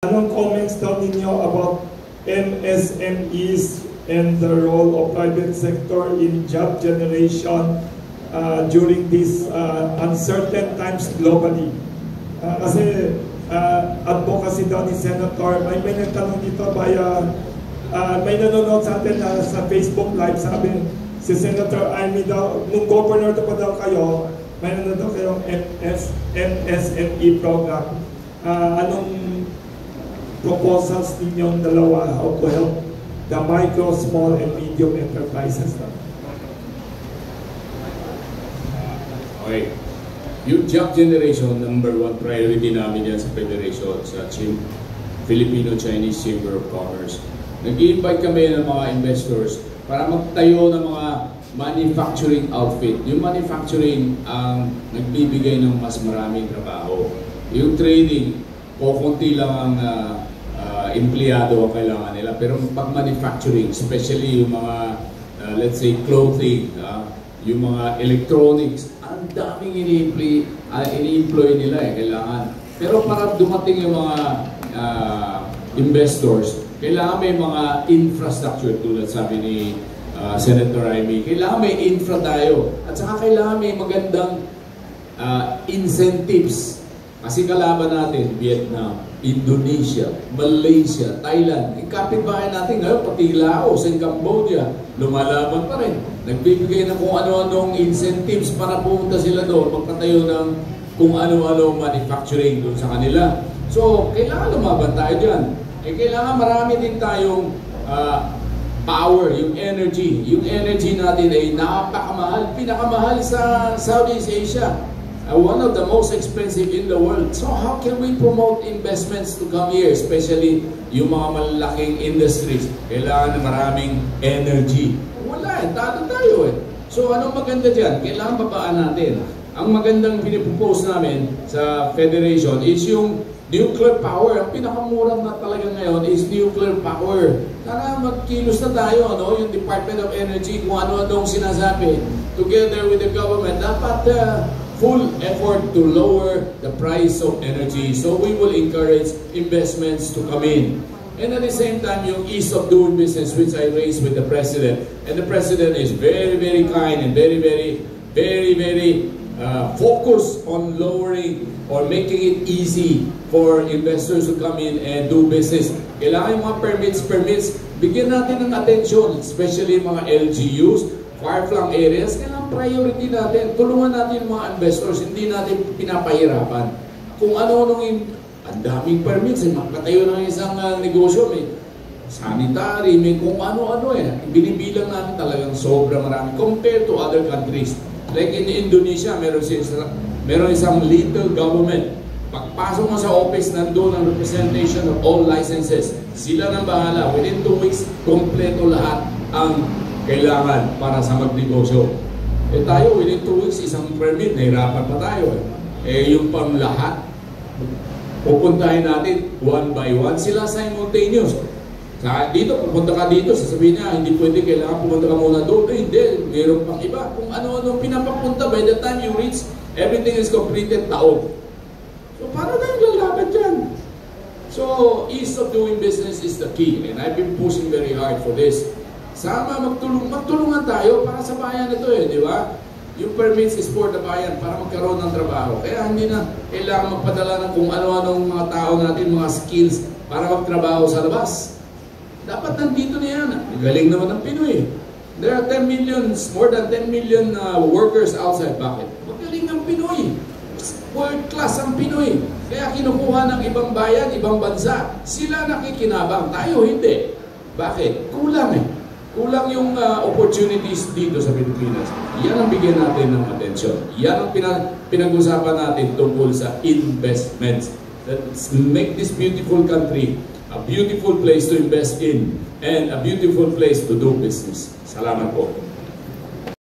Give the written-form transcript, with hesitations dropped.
Anong comments daw ninyo about MSMEs and the role of private sector in job generation during these uncertain times globally? Kasi advocacy daw ni Senator, may nagtanong dito via, may nanonood sa atin sa Facebook Live, sabi si Senator Amy daw, nung governor pa daw kayo, may nanonood kayong MSME program. Anong proposals ninyong dalawa how to help the micro, small, and medium enterprises? Okay. Yung job generation, number one priority namin yan sa Federation, sa Filipino-Chinese Chamber of Commerce. Nag-i-invite kami ng mga investors para magtayo ng mga manufacturing outfit. Yung manufacturing ang nagbibigay ng mas maraming trabaho. Yung trading, konti lang ang empleyado ang kailangan nila. Pero pag manufacturing, especially yung mga, let's say, clothing, yung mga electronics, ang daming ini-employ nila kailangan. Pero para dumating yung mga investors, kailangan may mga infrastructure tulad sabi ni Senator Amy. Kailangan may infra tayo. At saka kailangan may magandang incentives. Kasi kalaban natin, Vietnam, Indonesia, Malaysia, Thailand. Yung kapitbahay natin ngayon, pati Laos and Cambodia, lumalaban pa rin. Nagbibigay ng kung ano-anong incentives para pumunta sila doon, magpatayo ng kung ano-ano manufacturing doon sa kanila. So, kailangan lumaban tayo dyan. Kailangan marami din tayong power, yung energy. Yung energy natin ay napakamahal, pinakamahal sa Southeast Asia. One of the most expensive in the world. So how can we promote investments to come here, especially yung mga malalaking industries? Kailangan na maraming energy. Wala talo tayo So anong maganda dyan? Kailangan babaan natin. Ang magandang pinipropose namin sa Federation is yung nuclear power. Ang pinakamurang na talaga ngayon is nuclear power. Sana magkilos na tayo, yung Department of Energy, kung ano-anong sinasabi. Together with the government, dapat full effort to lower the price of energy. So we will encourage investments to come in. And at the same time, yung ease of doing business, which I raised with the President. And the President is very, very kind and very focused on lowering or making it easy for investors to come in and do business. Kailangan yung mga permits, bigyan natin ng attention, especially mga LGUs, far-flung areas, kailangan priority natin. Tulungan natin mga investors, hindi natin pinapahirapan. Kung ano-anong ang daming permits, makatayo ng isang negosyo, may sanitary, may kung ano-ano Binibilang natin talagang sobrang marami compared to other countries. Like in Indonesia, meron isang little government. Pagpasok mo sa office, nandun ang representation of all licenses. Sila nang bahala. Within 2 weeks, kompleto lahat ang kailangan para sa magnegosyo. Tayo, within 2 weeks, isang permit, nahirapan pa tayo. Yung pang lahat, pupuntahin natin one by one, sila simultaneous. Dito, pupunta ka dito, sasabihin niya, hindi pwede, kailangan pupunta ka muna doon. Hindi, mayroon pang iba. Kung ano-ano pinapapunta, by the time you reach, everything is completed, taon. So, para tayong lalaban dyan? So, ease of doing business is the key. And I've been pushing very hard for this. Sama, magtulungan tayo para sa bayan ito di ba? Yung permits is for the bayan para magkaroon ng trabaho. Kaya hindi na kailangan magpadala ng kung ano-anong mga tao natin, mga skills para magtrabaho sa labas. Dapat nandito na yan. Galing naman ng Pinoy. There are 10 million, more than 10 million workers outside. Bakit? Magaling ng Pinoy. World class ang Pinoy. Kaya kinukuha ng ibang bayan, ibang bansa. Sila nakikinabang. Tayo hindi. Bakit? Kulang Kulang yung opportunities dito sa Pilipinas. Yan ang bigyan natin ng atensyon. Yan ang pinag-usapan natin tungkol sa investments. Let's make this beautiful country a beautiful place to invest in and a beautiful place to do business. Salamat po.